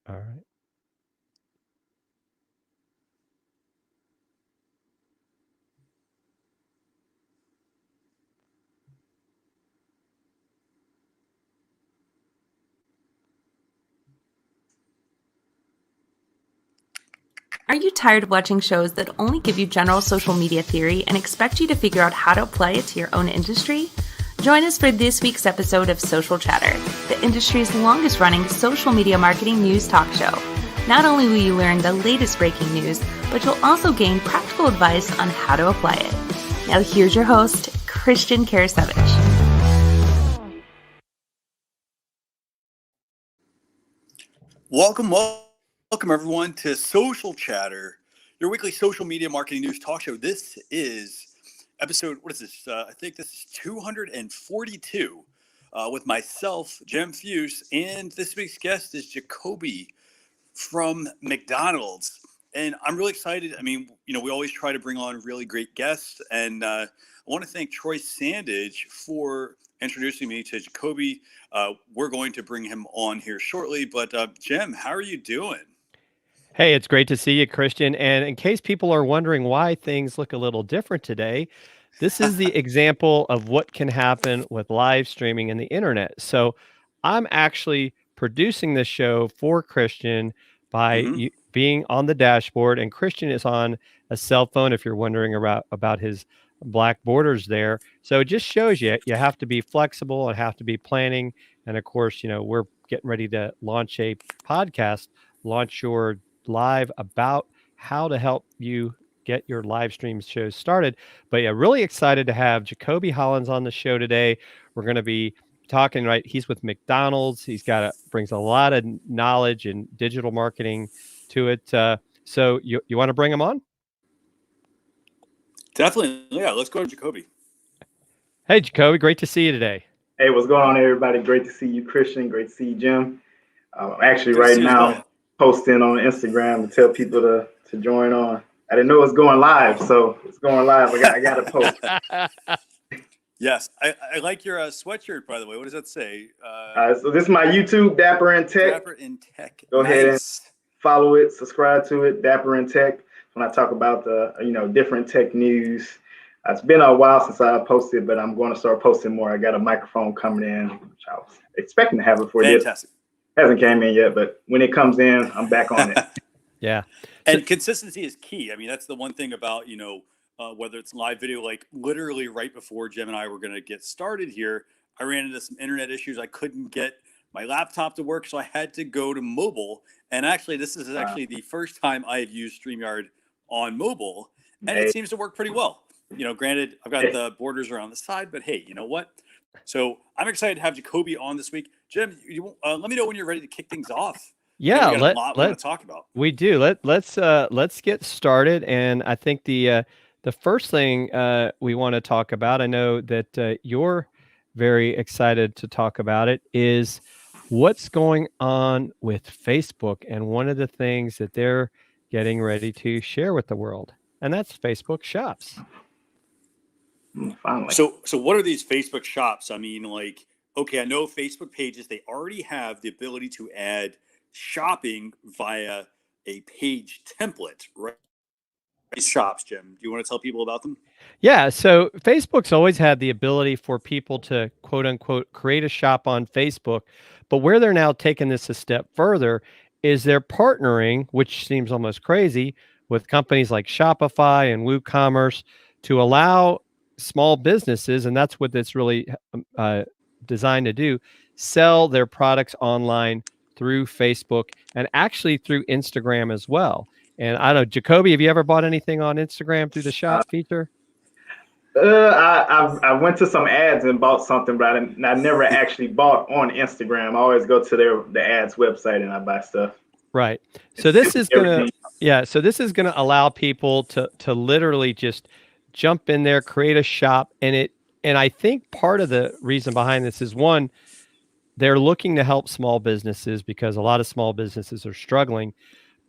All right. Are you tired of watching shows that only give you general social media theory and expect you to figure out how to apply it to your own industry? Join us for this week's episode of Social Chatter, the industry's longest running social media marketing news talk show. Not only will you learn the latest breaking news, but you'll also gain practical advice on how to apply it. Now here's your host, Christian Karasiewicz. Welcome everyone to Social Chatter, your weekly social media marketing news talk show. This is episode, what is this? I think this is 242 with myself, Jim Fuhs, and this week's guest is Jacoby from McDonald's. And I'm really excited. I mean, we always try to bring on really great guests, and I want to thank Troy Sandage for introducing me to Jacoby. We're going to bring him on here shortly, but Jim, how are you doing? Hey, it's great to see you, Christian. And in case people are wondering why things look a little different today, this is the example of what can happen with live streaming and the internet. So I'm actually producing this show for Christian by being on the dashboard, and Christian is on a cell phone if you're wondering about his black borders there. So it just shows you have to be flexible and have to be planning. And of course, we're getting ready to launch a podcast, Launch Your Live, about how to help you get your live stream shows started. But yeah, really excited to have Jacobe Hollins on the show today. We're going to be talking, right? He's with McDonald's. Brings a lot of knowledge and digital marketing to it. So you want to bring him on? Definitely. Yeah, let's go to Jacoby. Hey, Jacoby, great to see you today. Hey, what's going on, everybody? Great to see you, Christian. Great to see you, Jim. Actually, right now, posting on Instagram to tell people to join on. I didn't know it was going live, so it's going live. I got to post. Yes, I like your sweatshirt, by the way. What does that say? So this is my YouTube, Dapper in Tech. Dapper in Tech. Go ahead and follow it, subscribe to it, Dapper in Tech. When I talk about the different tech news. It's been a while since I posted, but I'm going to start posting more. I got a microphone coming in, which I was expecting to have it for you. Fantastic. Hasn't came in yet, but when it comes in, I'm back on it. Yeah. And consistency is key. I mean, that's the one thing about, whether it's live video, like literally right before Jim and I were going to get started here, I ran into some internet issues. I couldn't get my laptop to work, so I had to go to mobile. And actually, this is actually the first time I have used StreamYard on mobile, and it seems to work pretty well. Granted, I've got the borders around the side, but hey, you know what? So I'm excited to have Jacoby on this week. Jim, let me know when you're ready to kick things off. Yeah, let's talk about. We do. Let's get started. And I think the first thing we want to talk about, I know that you're very excited to talk about it, is what's going on with Facebook, and one of the things that they're getting ready to share with the world, and that's Facebook Shops. Finally. So what are these Facebook Shops? I mean, okay, I know Facebook pages, they already have the ability to add shopping via a page template, right? These shops, Jim, do you want to tell people about them? Yeah, so Facebook's always had the ability for people to, quote unquote, create a shop on Facebook. But where they're now taking this a step further is they're partnering, which seems almost crazy, with companies like Shopify and WooCommerce to allow small businesses, and that's what it's really designed to do, sell their products online through Facebook and actually through Instagram as well. And I don't know, Jacoby, have you ever bought anything on Instagram through the shop feature? I went to some ads and bought something, but I never actually bought on Instagram. I always go to the ads website and I buy stuff. Right. So this is gonna allow people to literally just jump in there, create a shop, and I think part of the reason behind this is, one, they're looking to help small businesses because a lot of small businesses are struggling.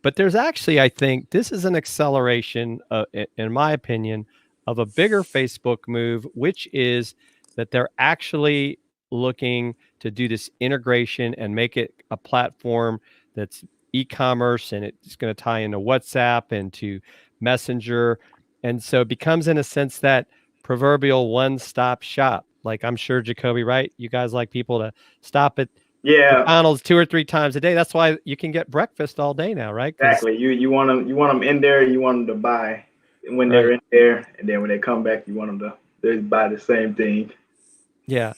But there's actually, I think this is an acceleration, in my opinion, of a bigger Facebook move, which is that they're actually looking to do this integration and make it a platform that's e-commerce, and it's going to tie into WhatsApp and to Messenger. And so it becomes, in a sense, that proverbial one-stop shop. Like, I'm sure, Jacoby, right? You guys like people to stop at Yeah, McDonald's 2 or 3 times a day. That's why you can get breakfast all day now, right? exactly. You want them in there. You want them to buy when they're Right. in there, and then when they come back, you want them to buy the same thing. Yeah.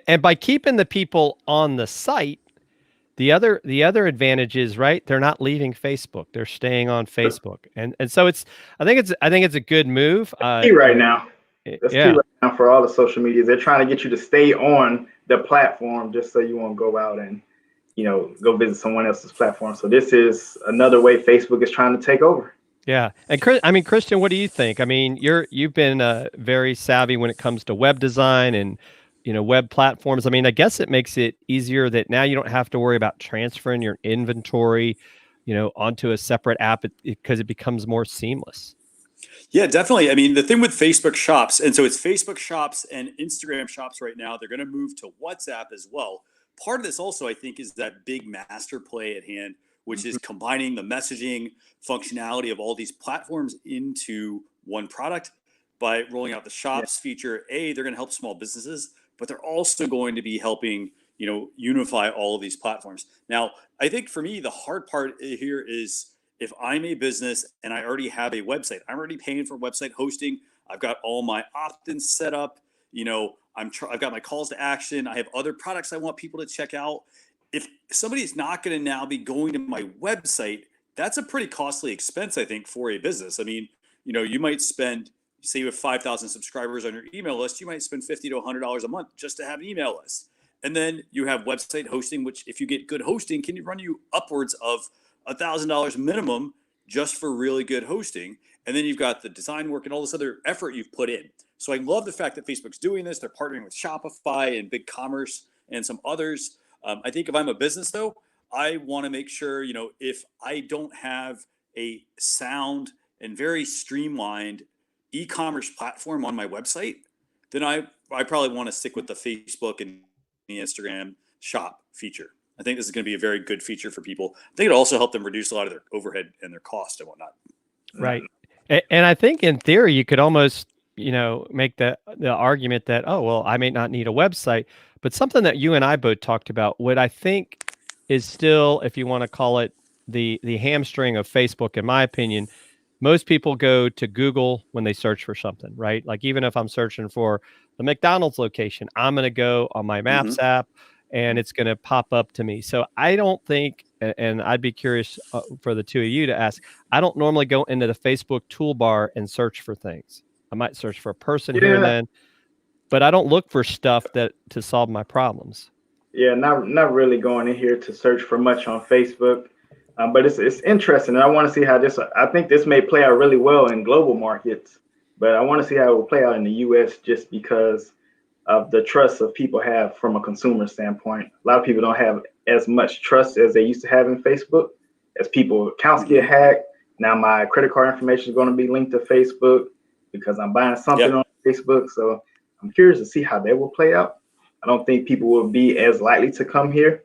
And by keeping the people on the site, the other advantage is, right, they're not leaving Facebook. They're staying on Facebook. And so I think it's a good move. Key right now. That's key Yeah. right now for all the social medias. They're trying to get you to stay on the platform just so you won't go out and, go visit someone else's platform. So this is another way Facebook is trying to take over. Yeah. And Christian, what do you think? I mean, you've been very savvy when it comes to web design and, web platforms. I mean, I guess it makes it easier that now you don't have to worry about transferring your inventory, onto a separate app because it becomes more seamless. Yeah, definitely. I mean, the thing with Facebook Shops, and so it's Facebook Shops and Instagram Shops right now. They're going to move to WhatsApp as well. Part of this also, I think, is that big master play at hand, which is combining the messaging functionality of all these platforms into one product by rolling out the Shops feature. They're going to help small businesses, but they're also going to be helping, unify all of these platforms. Now, I think for me, the hard part here is if I'm a business and I already have a website, I'm already paying for website hosting. I've got all my opt-ins set up. I've got my calls to action. I have other products I want people to check out. If somebody's not going to now be going to my website, that's a pretty costly expense, I think, for a business. I mean, you might spend, say you have 5,000 subscribers on your email list, you might spend $50 to $100 a month just to have an email list. And then you have website hosting, which if you get good hosting, can run you upwards of $1,000 minimum just for really good hosting. And then you've got the design work and all this other effort you've put in. So I love the fact that Facebook's doing this. They're partnering with Shopify and BigCommerce and some others. I think if I'm a business, though, I want to make sure, if I don't have a sound and very streamlined e-commerce platform on my website, then I probably want to stick with the Facebook and the Instagram shop feature. I think this is going to be a very good feature for people. I think it'll also help them reduce a lot of their overhead and their cost and whatnot. Right. And I think in theory, you could almost, make the argument that, oh, well, I may not need a website, but something that you and I both talked about, what I think is still, if you want to call it the hamstring of Facebook, in my opinion, most people go to Google when they search for something, right? Like, even if I'm searching for the McDonald's location, I'm going to go on my Maps app and it's going to pop up to me. So I don't think, and I'd be curious for the two of you to ask, I don't normally go into the Facebook toolbar and search for things. I might search for a person here and then, but I don't look for stuff to solve my problems. Yeah, not really going in here to search for much on Facebook, but it's interesting, and I want to see how this. I think this may play out really well in global markets, but I want to see how it will play out in the U.S. just because of the trust of people have from a consumer standpoint. A lot of people don't have as much trust as they used to have in Facebook. As people accounts get hacked, now my credit card information is going to be linked to Facebook because I'm buying something on Facebook. So I'm curious to see how that will play out. I don't think people will be as likely to come here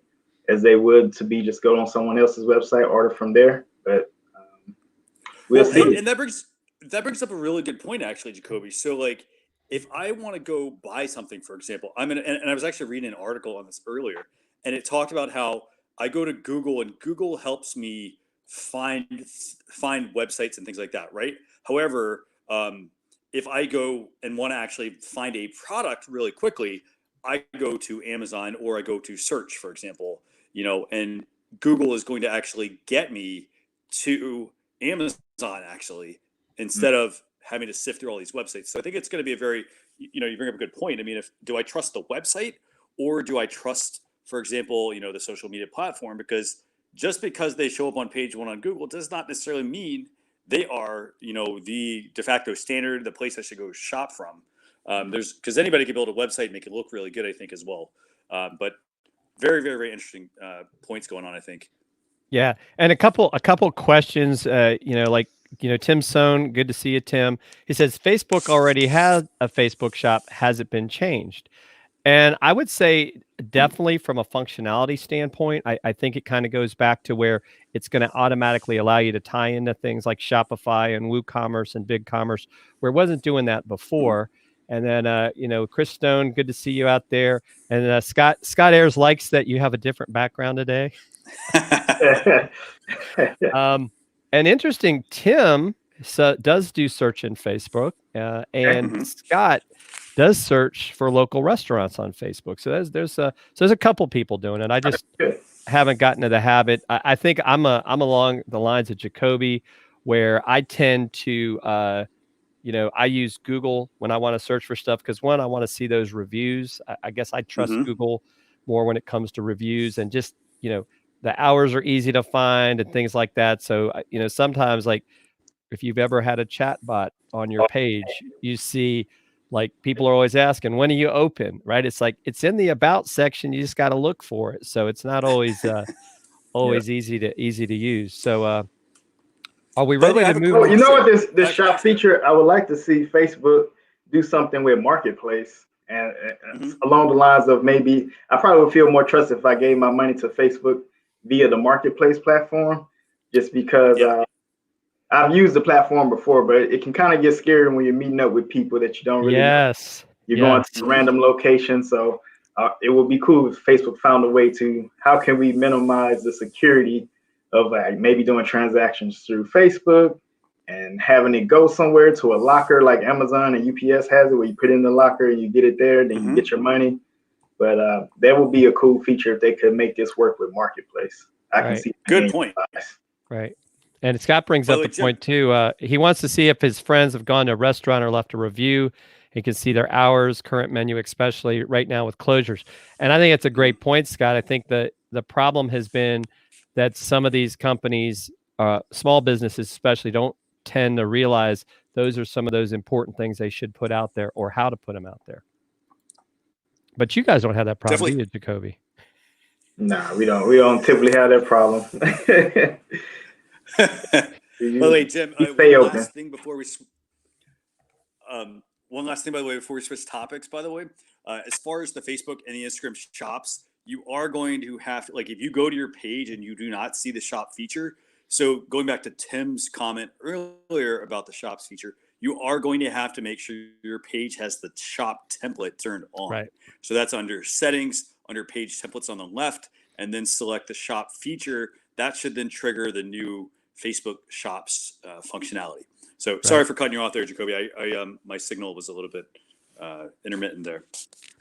as they would to be just go on someone else's website, order from there. But we'll see. And that brings up a really good point, actually, Jacoby. So, like, if I want to go buy something, for example, and I was actually reading an article on this earlier, and it talked about how I go to Google and Google helps me find websites and things like that, right? However, if I go and want to actually find a product really quickly, I go to Amazon or I go to search, for example, and Google is going to actually get me to Amazon actually, instead of having to sift through all these websites. So I think it's going to be a very, you bring up a good point. I mean, do I trust the website or do I trust, for example, the social media platform? Because just because they show up on page one on Google does not necessarily mean they are, the de facto standard, the place I should go shop from. Because anybody can build a website and make it look really good, I think, as well. But very, very, very interesting points going on, I think. Yeah, and a couple questions. Tim Sohn, good to see you, Tim. He says Facebook already had a Facebook shop. Has it been changed? And I would say definitely from a functionality standpoint, I think it kind of goes back to where it's going to automatically allow you to tie into things like Shopify and WooCommerce and BigCommerce, where it wasn't doing that before. And then, Chris Stone, good to see you out there. And Scott Ayers likes that you have a different background today. And interesting, Tim does do search in Facebook, and Scott does search for local restaurants on Facebook. So there's a couple people doing it. I just haven't gotten to the habit. I think I'm along the lines of Jacoby, where I tend to I use Google when I want to search for stuff because one, I want to see those reviews. I guess I trust Google more when it comes to reviews, and just the hours are easy to find and things like that. So sometimes, like, if you've ever had a chat bot on your page, you see like people are always asking, when are you open? Right? It's like it's in the about section. You just got to look for it. So it's not always easy to use. So are we ready to move on? You know what, this shop feature, I would like to see Facebook do something with Marketplace, and along the lines of, maybe I probably would feel more trusted if I gave my money to Facebook via the Marketplace platform, just because I've used the platform before, but it can kind of get scary when you're meeting up with people that you don't really know. You're going to random locations. So it would be cool if Facebook found a way to, how can we minimize the security of maybe doing transactions through Facebook and having it go somewhere to a locker like Amazon and UPS has it, where you put in the locker and you get it there, then you get your money. But that would be a cool feature if they could make this work with Marketplace. I can see. Good point. Right. And Scott brings up a point too. He wants to see if his friends have gone to a restaurant or left a review. He can see their hours, current menu, especially right now with closures. And I think it's a great point, Scott. I think that the problem has been that some of these companies, small businesses especially, don't tend to realize those are some of those important things they should put out there, or how to put them out there. But you guys don't have that problem, do you, Jacoby? Nah, we don't. We don't typically have that problem. By the way, Tim, one last thing, by the way, before we switch topics, by the way, as far as the Facebook and the Instagram shops, you are going to have, like, if you go to your page and you do not see the shop feature, so going back to Tim's comment earlier about the shops feature, you are going to have to make sure your page has the shop template turned on. Right. So that's under settings, under page templates on the left, and then select the shop feature. That should then trigger the new Facebook shops functionality. So sorry for cutting you off there, Jacoby. My signal was a little bit intermittent there.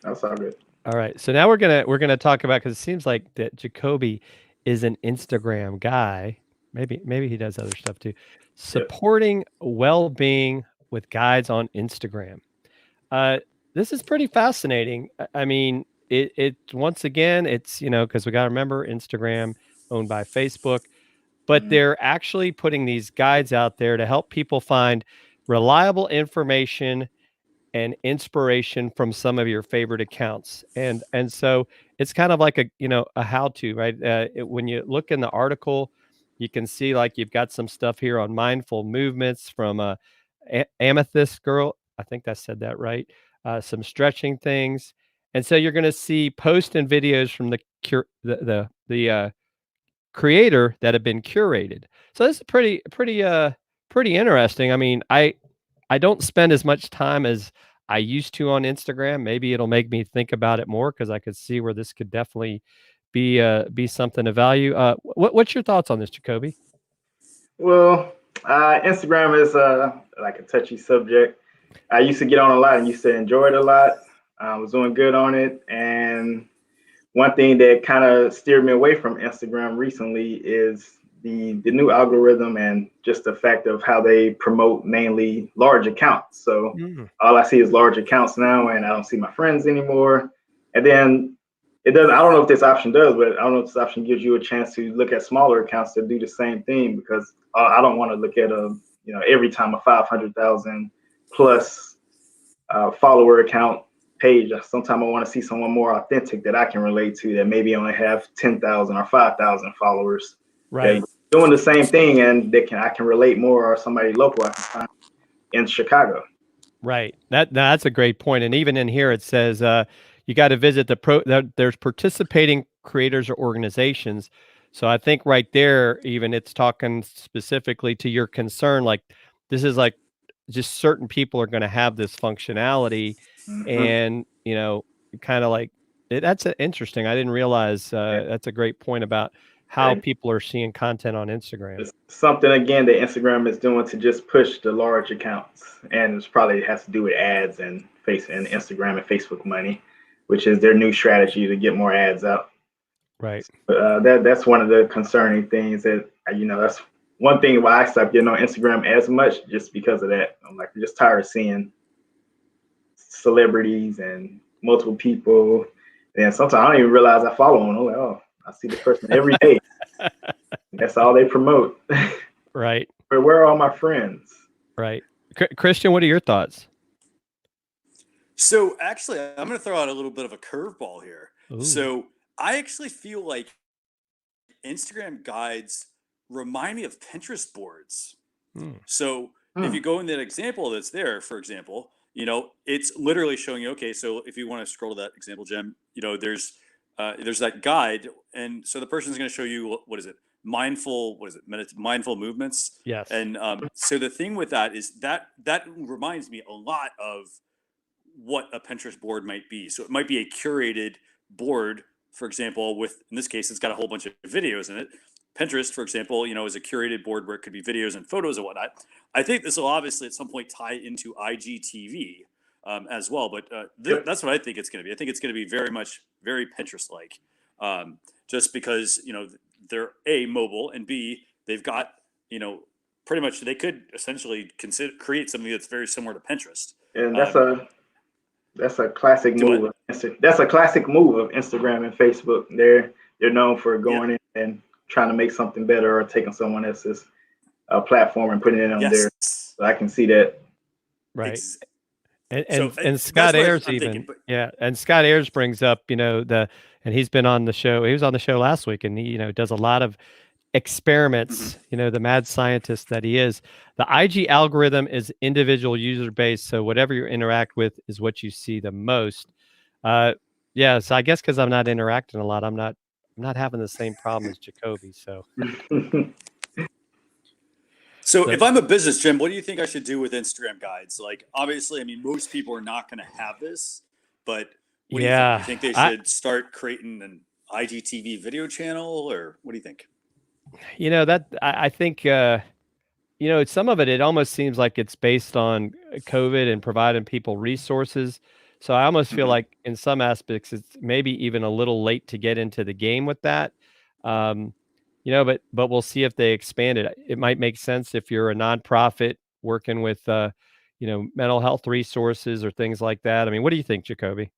That's all good. All right. So now we're gonna talk about, because it seems like that Jacoby is an Instagram guy. Maybe he does other stuff too. Supporting well-being with guides on Instagram. This is pretty fascinating. I mean, it once again, it's because we got to remember, Instagram owned by Facebook, but they're actually putting these guides out there to help people find reliable information and inspiration from some of your favorite accounts. And so it's kind of like a how-to, right? When you look in the article, you can see, like, you've got some stuff here on mindful movements from Amethyst Girl. I think I said that right. Some stretching things. And so you're going to see posts and videos from the creator that have been curated. So this is pretty interesting. I mean, I don't spend as much time as I used to on Instagram. Maybe it'll make me think about it more, because I could see where this could definitely be something of value. What's your thoughts on this, Jacoby? Well, Instagram is like a touchy subject. I used to get on a lot and used to enjoy it a lot. I was doing good on it. And one thing that kind of steered me away from Instagram recently is the new algorithm, and just the fact of how they promote mainly large accounts. So all I see is large accounts now, and I don't see my friends anymore. And then it doesn't, I don't know if this option does, but I don't know if this option gives you a chance to look at smaller accounts that do the same thing, because I don't want to look at every time a 500,000 plus follower account page. Sometimes I want to see someone more authentic that I can relate to, that maybe only have 10,000 or 5,000 followers. Right. Doing the same thing, and I can relate more, or somebody local I can find in Chicago. Right. That's a great point. And even in here, it says you got to visit there's participating creators or organizations. So I think right there, even it's talking specifically to your concern, like this is like just certain people are going to have this functionality, Mhm. and kind of like that's interesting. I didn't realize Yeah. that's a great point about how Yeah. people are seeing content on Instagram. It's something again that Instagram is doing to just push the large accounts, and it's probably has to do with ads and Instagram and Facebook money, which is their new strategy to get more ads out. Right. That's one of the concerning things that that's one thing why I stopped getting on Instagram as much, just because of that. I'm like, I'm just tired of seeing celebrities and multiple people, and sometimes I don't even realize I follow them. I'm like, oh, I see the person every day. That's all they promote. Right. But where are all my friends? Right. Christian, what are your thoughts? So actually, I'm going to throw out a little bit of a curveball here. Ooh. So I actually feel like Instagram guides remind me of Pinterest boards. So if you go in that example that's there, for example, it's literally showing you, okay, so if you want to scroll to that example, Jim, there's that guide. And so the person's going to show you, what is it? Mindful movements. Yes. And so the thing with that is that reminds me a lot of what a Pinterest board might be. So it might be a curated board, for example, in this case, it's got a whole bunch of videos in it. Pinterest, for example, is a curated board where it could be videos and photos and whatnot. I think this will obviously at some point tie into IGTV as well. But that's what I think it's going to be. I think it's going to be very Pinterest-like, just because, they're A, mobile, and B, they've got, pretty much they could essentially create something that's very similar to Pinterest. And that's a classic move. That's a classic move of Instagram and Facebook. They're known for going in and trying to make something better, or taking someone else's platform and putting it on there. So I can see that. Right. And So and Scott Ayers I'm even thinking, and Scott Ayers brings up and he's been on the show. He was on the show last week, and he does a lot of experiments. The mad scientist that he is. The IG algorithm is individual user based, so whatever you interact with is what you see the most. So I guess because I'm not interacting a lot, I'm not having the same problem as Jacobys. So if I'm a business, Jim, what do you think I should do with Instagram guides? Like, obviously, I mean, most people are not going to have this, but what do you think? You think they should start creating an IGTV video channel, or what do you think? I think some of it almost seems like it's based on COVID and providing people resources. So I almost feel like in some aspects it's maybe even a little late to get into the game with that. But we'll see if they expand it. It might make sense if you're a nonprofit working with mental health resources or things like that. I mean, what do you think, Jacoby?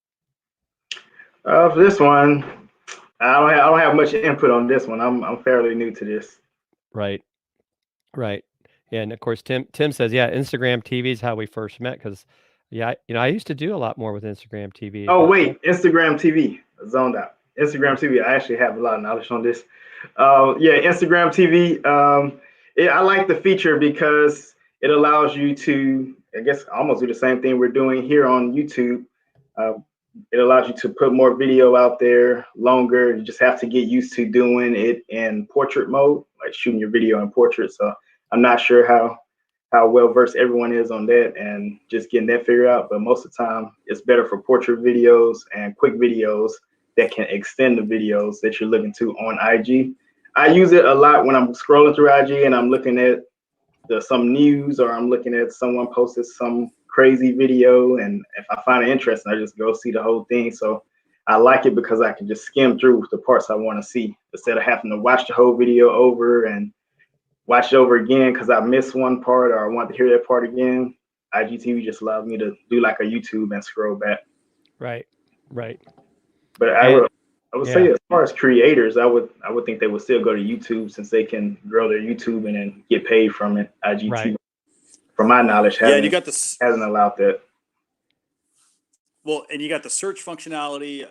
For this one, I don't have much input on this one. I'm fairly new to this. Right. Yeah, and of course Tim says, Instagram TV is how we first met, because I used to do a lot more with Instagram TV. Oh wait, Instagram TV, zoned out. Instagram TV, I actually have a lot of knowledge on this. Instagram TV. I like the feature because it allows you to, I guess, almost do the same thing we're doing here on YouTube. It allows you to put more video out there longer. You just have to get used to doing it in portrait mode, like shooting your video in portrait. So I'm not sure how well versed everyone is on that, and just getting that figured out. But most of the time, it's better for portrait videos and quick videos that can extend the videos that you're looking to on IG. I use it a lot when I'm scrolling through IG and I'm looking at some news, or I'm looking at someone posted some crazy video, and if I find it interesting, I just go see the whole thing. So I like it because I can just skim through the parts I want to see instead of having to watch the whole video over and watch it over again because I missed one part or I want to hear that part again. IGTV just allows me to do like a YouTube and scroll back. Right. But I would say, as far as creators, I would think they would still go to YouTube, since they can grow their YouTube and then get paid from it. IGTV, right, from my knowledge, hasn't allowed that. Well, and you got the search functionality,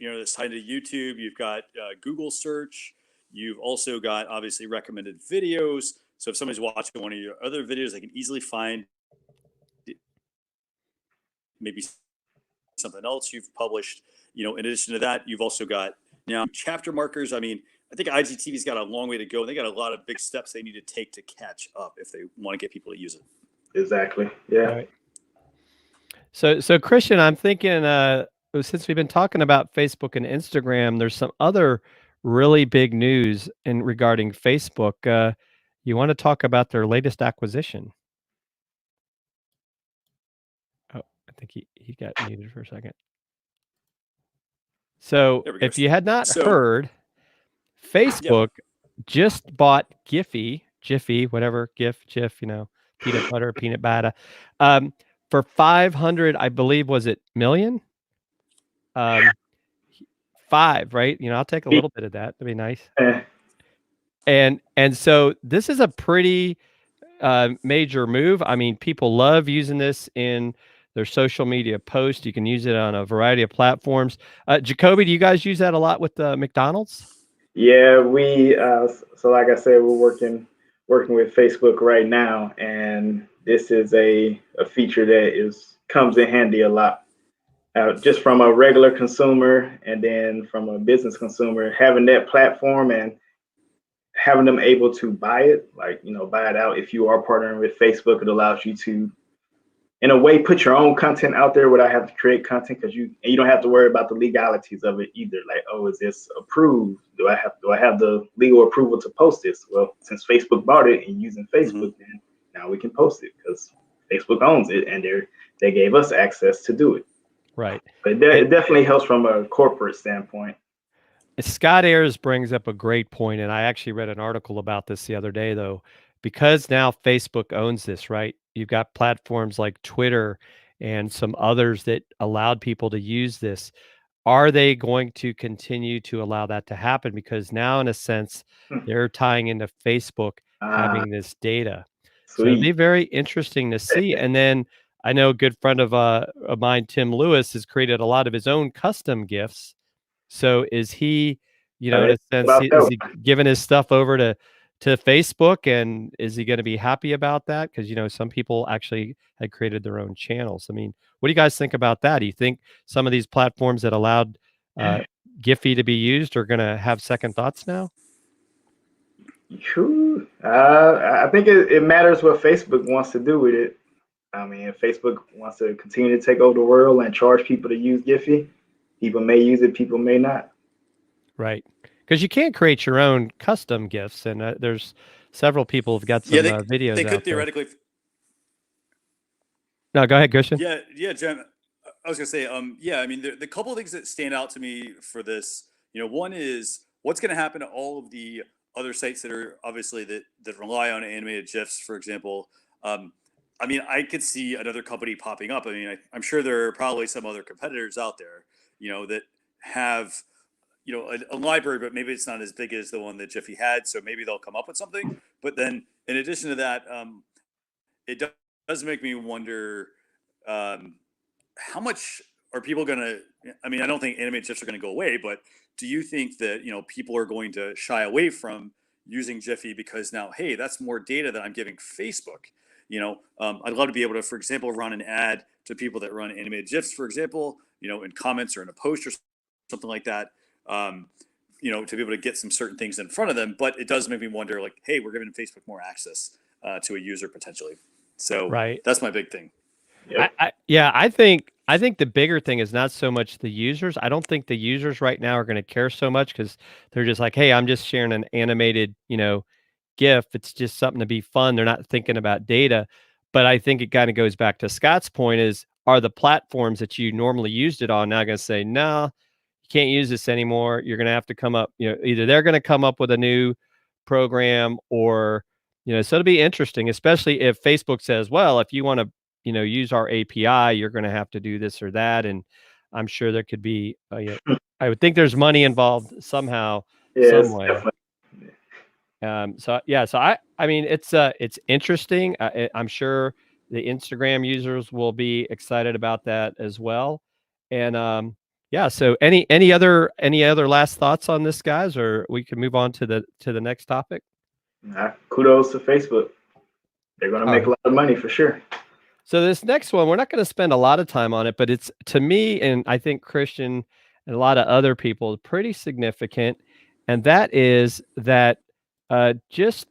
that's tied to YouTube. You've got Google search. You've also got, obviously, recommended videos. So if somebody's watching one of your other videos, they can easily find maybe something else you've published. In addition to that, you've also got now chapter markers. I mean, I think IGTV's got a long way to go. They got a lot of big steps they need to take to catch up if they want to get people to use it. Exactly. Yeah. Right. So Christian, I'm thinking, since we've been talking about Facebook and Instagram, there's some other really big news regarding Facebook. You want to talk about their latest acquisition? Oh, I think he got muted for a second. So if you had not heard, Facebook just bought Giphy, whatever, GIF, peanut butter, peanut butter, for 500, I believe, was it million? 5, right? I'll take a little bit of that. That'd be nice. And so this is a pretty major move. I mean, people love using this in their social media posts. You can use it on a variety of platforms. Jacoby, do you guys use that a lot with McDonald's? Yeah, we so like I said, we're working with Facebook right now, and this is a feature that comes in handy a lot. Just from a regular consumer and then from a business consumer, having that platform and having them able to buy it, buy it out. If you are partnering with Facebook, it allows you to, in a way, put your own content out there without having to create content, because you don't have to worry about the legalities of it either. Like, oh, is this approved? Do I have the legal approval to post this? Well, since Facebook bought it and using Facebook, then now we can post it because Facebook owns it and they gave us access to do it. Right. But it definitely helps from a corporate standpoint. Scott Ayers brings up a great point, and I actually read an article about this the other day, though, because now Facebook owns this, right? You've got platforms like Twitter and some others that allowed people to use this. Are they going to continue to allow that to happen? Because now, in a sense, they're tying into Facebook having this data. So it'd be very interesting to see. And then I know a good friend of mine, Tim Lewis, has created a lot of his own custom GIFs. So is he, in a sense, is he giving his stuff over to Facebook, and is he going to be happy about that? Because, some people actually had created their own channels. I mean, what do you guys think about that? Do you think some of these platforms that allowed Giphy to be used are going to have second thoughts now? I think it matters what Facebook wants to do with it. I mean, if Facebook wants to continue to take over the world and charge people to use Giphy, people may use it, people may not. Right. Because you can't create your own custom GIFs, and there's several people who've got some videos they could out theoretically there. No, go ahead, Christian. Yeah, Jen. I was gonna say, I mean, the couple of things that stand out to me for this, one is what's going to happen to all of the other sites that are obviously that rely on animated GIFs, for example. I mean, I could see another company popping up. I mean, I'm sure there are probably some other competitors out there, that have, a library, but maybe it's not as big as the one that Giphy had. So maybe they'll come up with something. But then in addition to that, it does make me wonder, how much are people going to, I mean, I don't think animated GIFs are going to go away, but do you think that, people are going to shy away from using Giphy because now, hey, that's more data that I'm giving Facebook? I'd love to be able to, for example, run an ad to people that run animated GIFs, for example, in comments or in a post or something like that, to be able to get some certain things in front of them. But it does make me wonder, like, hey, we're giving Facebook more access to a user potentially. So that's my big thing. Yep. I think the bigger thing is not so much the users. I don't think the users right now are going to care so much because they're just like, hey, I'm just sharing an animated, GIF. It's just something to be fun. They're not thinking about data. But I think it kind of goes back to Scott's point is, are the platforms that you normally used it on now going to say, no, you can't use this anymore. You're going to have to come up, either they're going to come up with a new program or, so it'll be interesting, especially if Facebook says, well, if you want to, use our API, you're going to have to do this or that. And I'm sure there could be, I would think there's money involved somehow, some way. So I mean, it's interesting. I'm sure the Instagram users will be excited about that as well. And so any other last thoughts on this, guys, or we can move on to the next topic? Kudos to Facebook. They're going to make a lot of money for sure. So this next one, we're not going to spend a lot of time on it, but it's, to me, and I think Christian and a lot of other people, pretty significant. And that is that just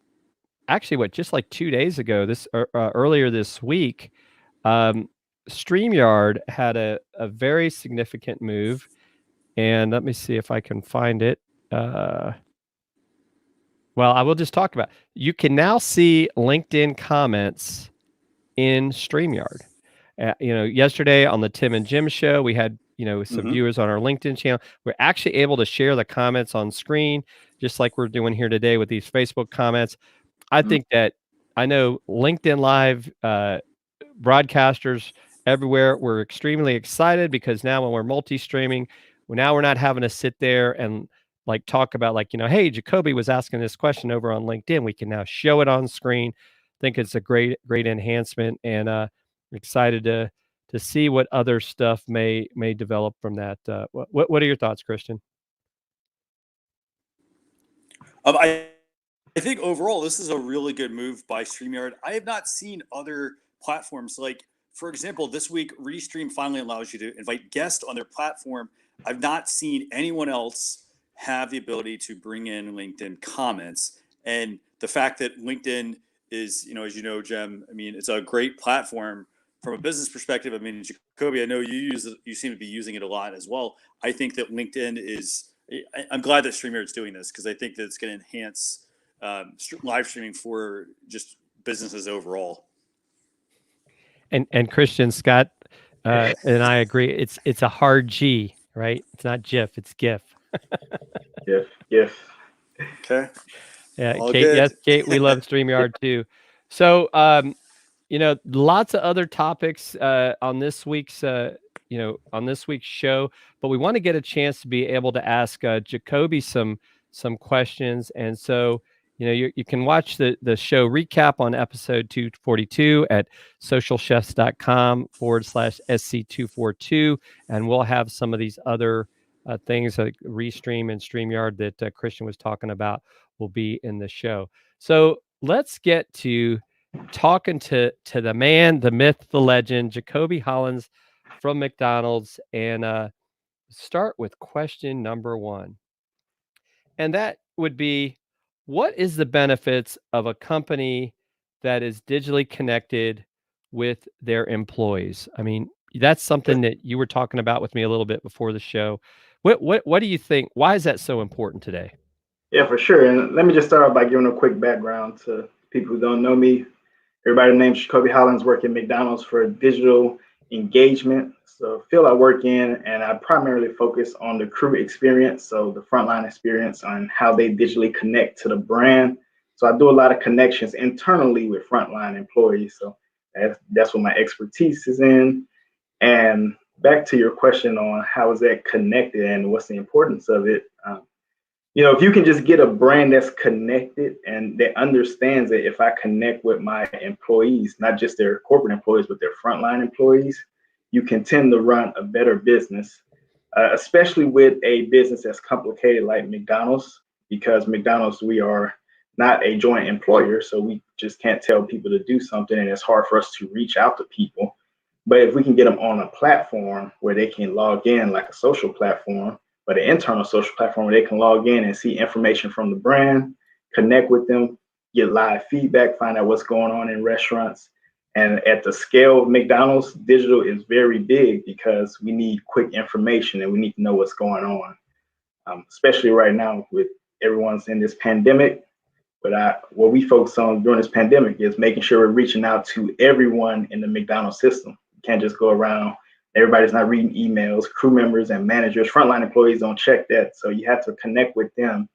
actually just like 2 days ago, earlier this week, um, StreamYard had a very significant move. And let me see if I can find it. Well, I will just talk about it. You can now see LinkedIn comments in StreamYard. Yesterday on the Tim and Jim show, we had, some viewers on our LinkedIn channel. We're actually able to share the comments on screen, just like we're doing here today with these Facebook comments. I think that I know LinkedIn Live broadcasters everywhere, we're extremely excited because now when we're multi-streaming, now we're not having to sit there and like talk about like, hey, Jacoby was asking this question over on LinkedIn. We can now show it on screen. Think it's a great enhancement, and excited to see what other stuff may develop from that. What are your thoughts, Christian? I think overall this is a really good move by StreamYard. I have not seen other platforms like, for example, this week Restream finally allows you to invite guests on their platform. I've not seen anyone else have the ability to bring in LinkedIn comments, and the fact that LinkedIn is, as you know, Jem, I mean, it's a great platform from a business perspective. I mean, Jacoby, I know you seem to be using it a lot as well. I think that LinkedIn is. I'm glad that StreamYard's doing this because I think that it's going to enhance live streaming for just businesses overall. And Christian, Scott and I agree. It's a hard G, right? It's not GIF, it's GIF. Yes. Okay. Yeah, All Kate. good. Yes, Kate. We love StreamYard too. So, lots of other topics on this week's show, but we want to get a chance to be able to ask Jacoby some questions, and so you can watch the show recap on episode 242 at socialchefs.com/SC242, and we'll have some of these other things like Restream and StreamYard that Christian was talking about will be in the show. So let's get to talking to the man, the myth, the legend, Jacobe Hollins from McDonald's, and start with question number one. And that would be, what is the benefits of a company that is digitally connected with their employees? I mean, that's something that you were talking about with me a little bit before the show. What do you think? Why is that so important today? Yeah, for sure. And let me just start off by giving a quick background to people who don't know me. Everybody named Jacobe Hollins, work at McDonald's for digital engagement. So field I work in, and I primarily focus on the crew experience, so the frontline experience on how they digitally connect to the brand. So I do a lot of connections internally with frontline employees. So that's what my expertise is in. And back to your question on how is that connected and what's the importance of it. If you can just get a brand that's connected and that understands that if I connect with my employees, not just their corporate employees, but their frontline employees, you can tend to run a better business, especially with a business that's complicated like McDonald's, because McDonald's, we are not a joint employer. So we just can't tell people to do something, and it's hard for us to reach out to people. But if we can get them on a platform where they can log in, like a social platform, but an internal social platform where they can log in and see information from the brand, connect with them, get live feedback, find out what's going on in restaurants. And at the scale of McDonald's, digital is very big because we need quick information and we need to know what's going on, especially right now with everyone's in this pandemic. But what we focus on during this pandemic is making sure we're reaching out to everyone in the McDonald's system. You can't just go around. Everybody's not reading emails. Crew members and managers, frontline employees don't check that. So you have to connect with them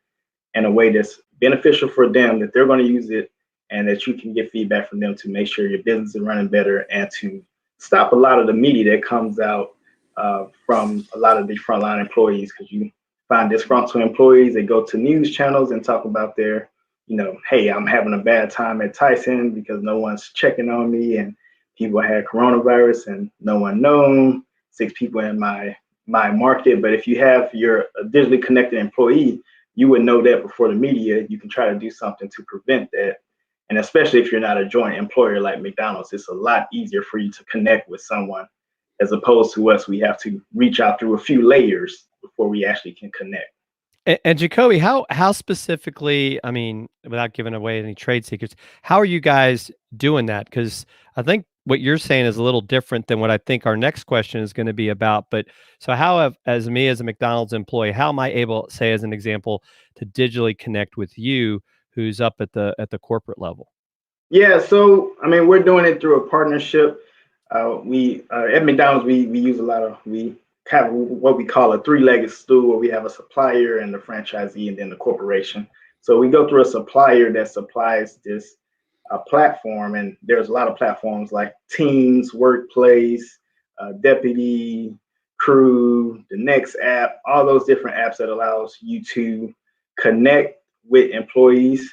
in a way that's beneficial for them, that they're going to use it, and that you can get feedback from them to make sure your business is running better and to stop a lot of the media that comes out from a lot of the frontline employees. Because you find disgruntled employees, they go to news channels and talk about their, hey, I'm having a bad time at Tyson because no one's checking on me, and people had coronavirus and no one known, 6 people in my market. But if you have your digitally connected employee, you would know that before the media. You can try to do something to prevent that. And especially if you're not a joint employer like McDonald's, it's a lot easier for you to connect with someone as opposed to us. We have to reach out through a few layers before we actually can connect. And Jacoby, how specifically, I mean, without giving away any trade secrets, how are you guys doing that? Because I think what you're saying is a little different than what I think our next question is going to be about. But so how have, as me as a McDonald's employee, how am I able, say as an example, to digitally connect with you who's up at the corporate level? Yeah, so I mean, we're doing it through a partnership. We at McDonald's, we use a lot of, we have what we call a three-legged stool, where we have a supplier and the franchisee and then the corporation. So we go through a supplier that supplies this platform, and there's a lot of platforms like Teams, Workplace, Deputy, Crew, the Next app, all those different apps that allows you to connect with employees.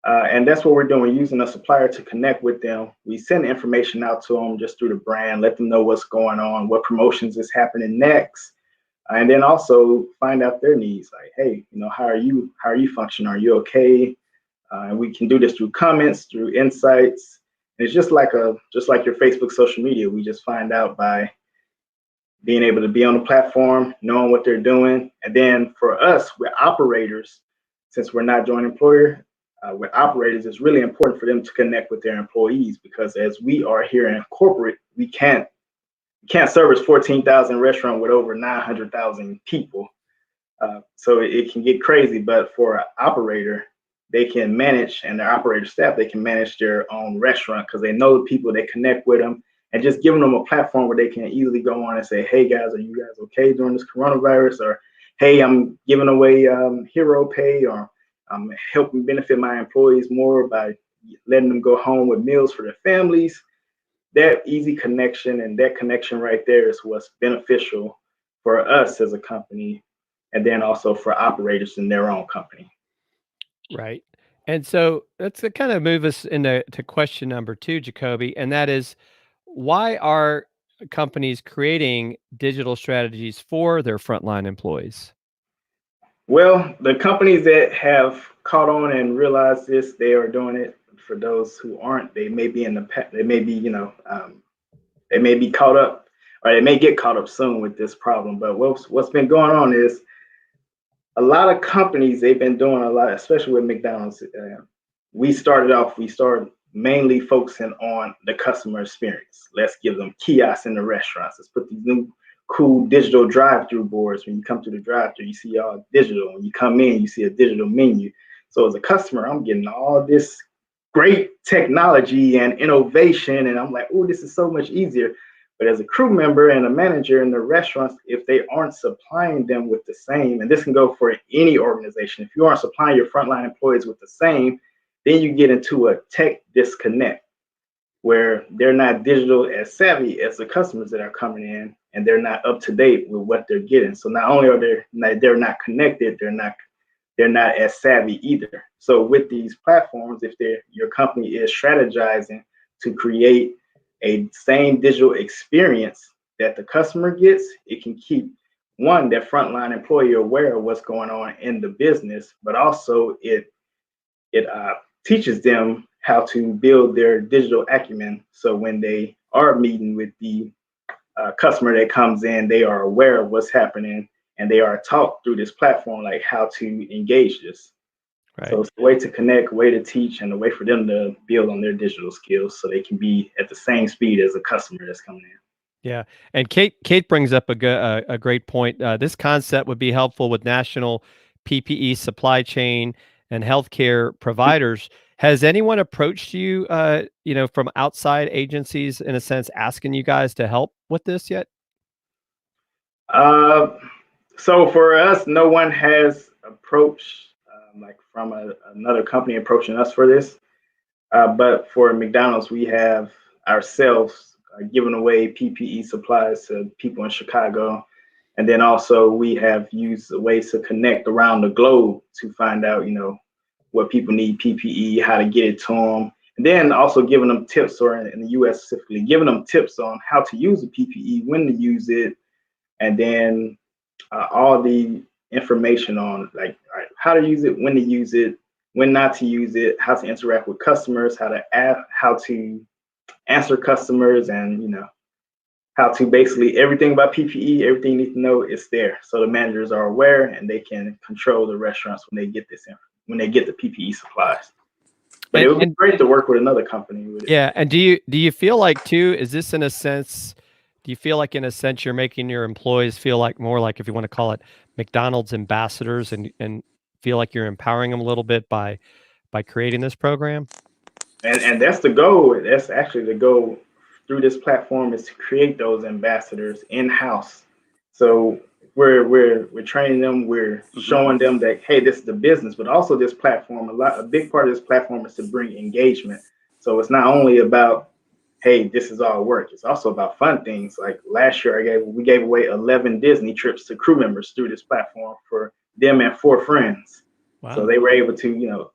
And that's what we're doing. We're using a supplier to connect with them. We send information out to them just through the brand, let them know what's going on, what promotions is happening next, and then also find out their needs. Like, hey, how are you functioning? Are you okay? And we can do this through comments, through insights. And it's just like your Facebook social media. We just find out by being able to be on the platform, knowing what they're doing. And then for us, we're operators, since we're not joint employer. With operators, it's really important for them to connect with their employees, because as we are here in corporate, we can't service 14,000 restaurant with over 900,000 people. So it can get crazy. But for an operator, they can manage, and their operator staff, they can manage their own restaurant because they know the people, they connect with them, and just giving them a platform where they can easily go on and say, hey guys, are you guys okay during this coronavirus? Or, hey, I'm giving away hero pay, or I'm helping benefit my employees more by letting them go home with meals for their families. That easy connection, and that connection right there is what's beneficial for us as a company, and then also for operators in their own company. Right. And so let's kind of move us into question number 2, Jacoby, and that is, why are companies creating digital strategies for their frontline employees? Well, the companies that have caught on and realized this, they are doing it. For those who aren't, they may be they may be, they may be caught up, or they may get caught up soon with this problem. But what's been going on is a lot of companies, they've been doing a lot, especially with McDonald's. We started mainly focusing on the customer experience. Let's give them kiosks in the restaurants. Let's put these new cool digital drive-through boards. When you come to the drive-through, you see all digital. When you come in, you see a digital menu. So as a customer, I'm getting all this great technology and innovation, and I'm like, oh, this is so much easier. But as a crew member and a manager in the restaurants, if they aren't supplying them with the same, and this can go for any organization, if you aren't supplying your frontline employees with the same, then you get into a tech disconnect where they're not digital as savvy as the customers that are coming in, and they're not up to date with what they're getting. So not only are they're not connected, they're not as savvy either. So with these platforms, if your company is strategizing to create a same digital experience that the customer gets, it can keep that frontline employee aware of what's going on in the business, but also it teaches them how to build their digital acumen. So when they are meeting with the customer that comes in, they are aware of what's happening, and they are taught through this platform like how to engage this. Right. So it's a way to connect, a way to teach, and a way for them to build on their digital skills so they can be at the same speed as a customer that's coming in. Yeah, and Kate brings up a great point. This concept would be helpful with national PPE supply chain and healthcare providers. Has anyone approached you, from outside agencies, in a sense, asking you guys to help with this yet? So for us, no one has approached like from another company approaching us for this. But for McDonald's, we have ourselves given away PPE supplies to people in Chicago. And then also we have used ways to connect around the globe to find out, what people need PPE, how to get it to them. And then also giving them tips, or in the US specifically, giving them tips on how to use the PPE, when to use it, and then all the information on like, all right, how to use it, when to use it, when not to use it, how to interact with customers, how to answer customers, and how to basically everything about PPE, everything you need to know is there. So the managers are aware and they can control the restaurants when they get when they get the PPE supplies. But it would be great to work with another company with it. Yeah. And do you feel like too, is this in a sense, do you feel like in a sense you're making your employees feel like more like, if you want to call it McDonald's ambassadors, and feel like you're empowering them a little bit by creating this program? And that's the goal. That's actually the goal through this platform, is to create those ambassadors in-house. So we're training them, we're showing them that, hey, this is the business, but also this platform, a big part of this platform is to bring engagement. So it's not only about, hey, this is all work. It's also about fun things. Like last year, we gave away 11 Disney trips to crew members through this platform for them and 4 friends. Wow. So they were able to,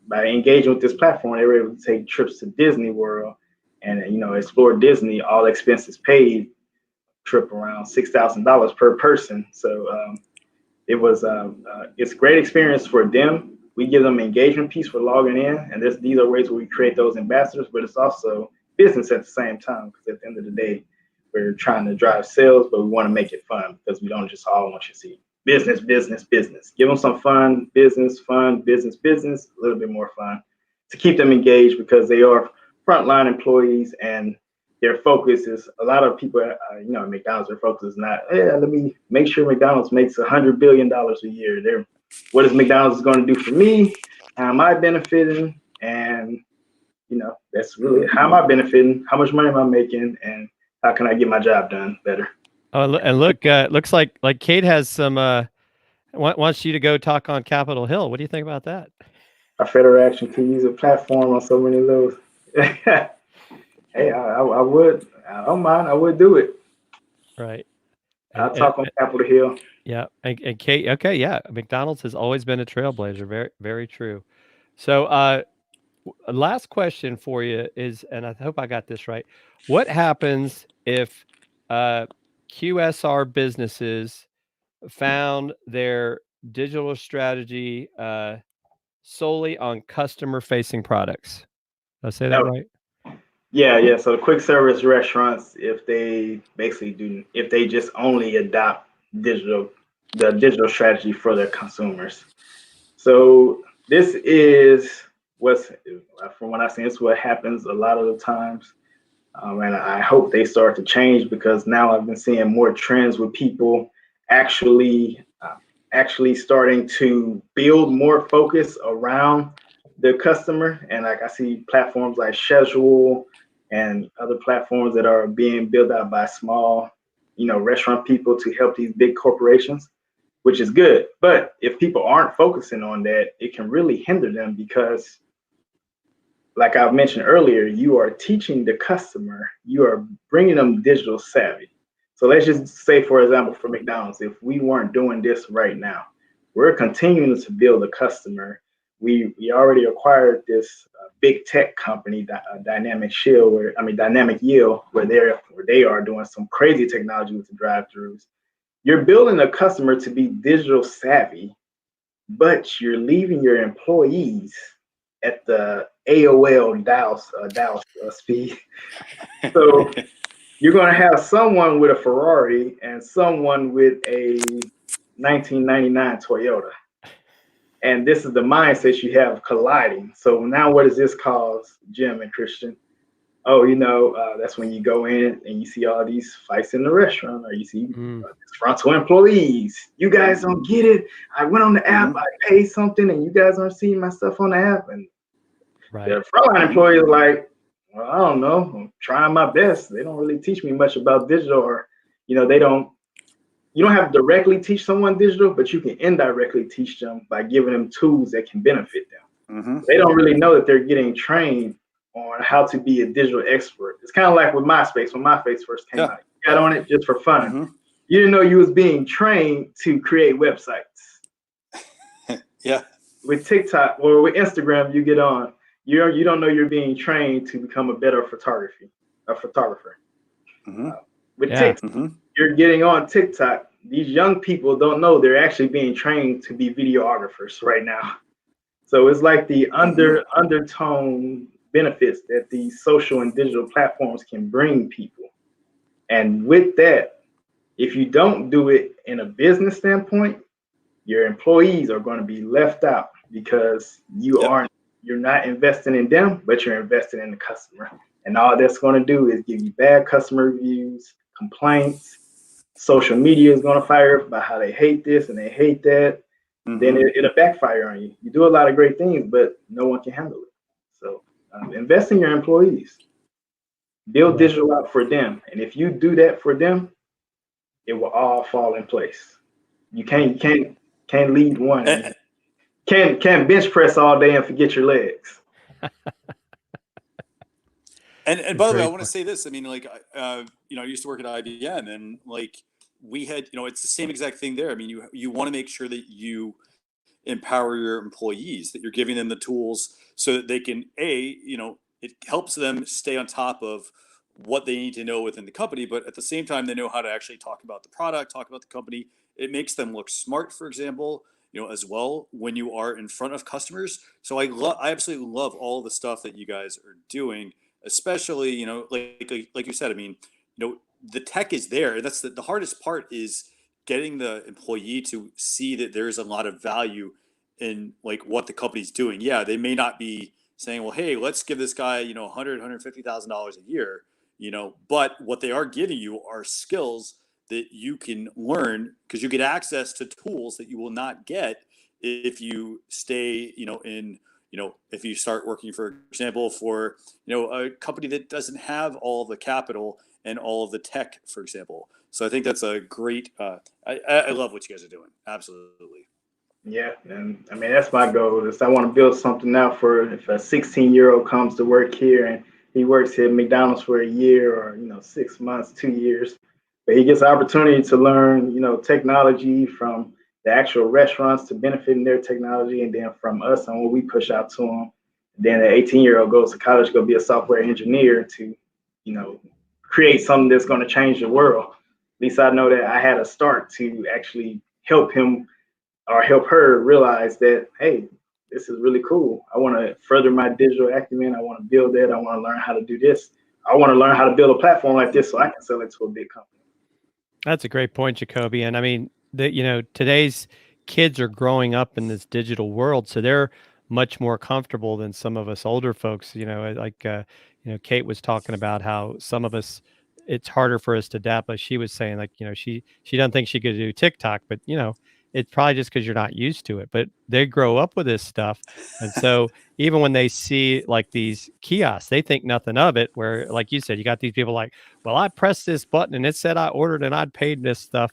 by engaging with this platform, they were able to take trips to Disney World and, explore Disney, all expenses paid, trip around $6,000 per person. So it's a great experience for them. We give them engagement piece for logging in, and these are ways where we create those ambassadors, but it's also business at the same time, because at the end of the day, we're trying to drive sales, but we want to make it fun, because we don't just all want you to see business, business, business. Give them some fun, business, business, a little bit more fun to keep them engaged, because they are frontline employees and their focus is, a lot of people, at McDonald's, their focus is not, let me make sure McDonald's makes $100 billion a year. What is McDonald's going to do for me? How am I benefiting? And, that's really, how am I benefiting? How much money am I making? And how can I get my job done better? Oh, and look, looks like Kate has some, wants you to go talk on Capitol Hill. What do you think about that? A federal action to use a platform on so many levels. Hey, I would. I don't mind. I would do it. Right. I'll talk on Capitol Hill. Yeah. And Kate, okay, yeah. McDonald's has always been a trailblazer. Very, very true. So last question for you is, and I hope I got this right, what happens if QSR businesses found their digital strategy solely on customer-facing products? Did I say that right? Yeah. So the quick service restaurants, if they just only adopt the digital strategy for their consumers. So this is from what I've seen, it's what happens a lot of the times. And I hope they start to change, because now I've been seeing more trends with people actually starting to build more focus around the customer. And like I see platforms like Schedule and other platforms that are being built out by small, restaurant people to help these big corporations, which is good. But if people aren't focusing on that, it can really hinder them, because like I mentioned earlier, you are teaching the customer, you are bringing them digital savvy. So let's just say, for example, for McDonald's, if we weren't doing this right now, we're continuing to build a customer. We already acquired this big tech company, Dynamic Yield, where they are doing some crazy technology with the drive-thrus. You're building a customer to be digital savvy, but you're leaving your employees at the AOL dial speed. So you're going to have someone with a Ferrari and someone with a 1999 Toyota. And this is the mindset you have colliding. So now what does this cause, Jim and Christian? Oh, that's when you go in and you see all these fights in the restaurant, or you see disgruntled employees. You guys don't get it. I went on the app, I paid something, and you guys aren't seeing my stuff on the app. And the frontline employee is like, well, I don't know. I'm trying my best. They don't really teach me much about digital, or, you don't have to directly teach someone digital, but you can indirectly teach them by giving them tools that can benefit them. They don't really know that they're getting trained on how to be a digital expert. It's kind of like with MySpace. When MySpace first came out, you got on it just for fun. You didn't know you was being trained to create websites. With TikTok or with Instagram, you get on. You don't know you're being trained to become a better photographer. With TikTok, you're getting on TikTok. These young people don't know they're actually being trained to be videographers right now. So it's like the undertone benefits that these social and digital platforms can bring people. And with that, if you don't do it in a business standpoint, your employees are going to be left out because you're not investing in them, but you're investing in the customer. And all that's going to do is give you bad customer reviews, complaints. Social media is going to fire up about how they hate this and they hate that. Then it'll backfire on you. You do a lot of great things, but no one can handle it. So invest in your employees. Build digital out for them. And if you do that for them, it will all fall in place. You can't lead one. Can't bench press all day and forget your legs. And by the way, I want to say this. I mean, like, I used to work at IBM, and like we had, it's the same exact thing there. I mean, you want to make sure that you empower your employees, that you're giving them the tools so that they can, it helps them stay on top of what they need to know within the company, but at the same time, they know how to actually talk about the product, talk about the company. It makes them look smart, for example, as well when you are in front of customers. So I absolutely love all the stuff that you guys are doing, especially, like you said, I mean, the tech is there. That's the hardest part is getting the employee to see that there's a lot of value in like what the company's doing. Yeah, they may not be saying, well, hey, let's give this guy, $150,000 a year, but what they are giving you are skills that you can learn because you get access to tools that you will not get if you stay, if you start working, for example, for, a company that doesn't have all the capital and all of the tech, for example. So I think that's a great, I love what you guys are doing. Absolutely. Yeah. And I mean, that's my goal is I want to build something out for if a 16-year-old comes to work here and he works at McDonald's for a year or, 6 months, 2 years, but he gets the opportunity to learn, technology from the actual restaurants to benefit in their technology. And then from us on what we push out to them, then an 18-year-old goes to college, go be a software engineer to, create something that's going to change the world. At least I know that I had a start to actually help him or help her realize that, hey, this is really cool. I want to further my digital acumen. I want to build that. I want to learn how to do this. I want to learn how to build a platform like this so I can sell it to a big company. That's a great point, Jacoby. And I mean, today's kids are growing up in this digital world, so they're much more comfortable than some of us older folks. Kate was talking about how some of us, it's harder for us to adapt. But she was saying, like, she doesn't think she could do TikTok, but it's probably just because you're not used to it. But they grow up with this stuff, and so even when they see like these kiosks, they think nothing of it. Where, like you said, you got these people like, well, I pressed this button and it said I ordered and I'd paid this stuff,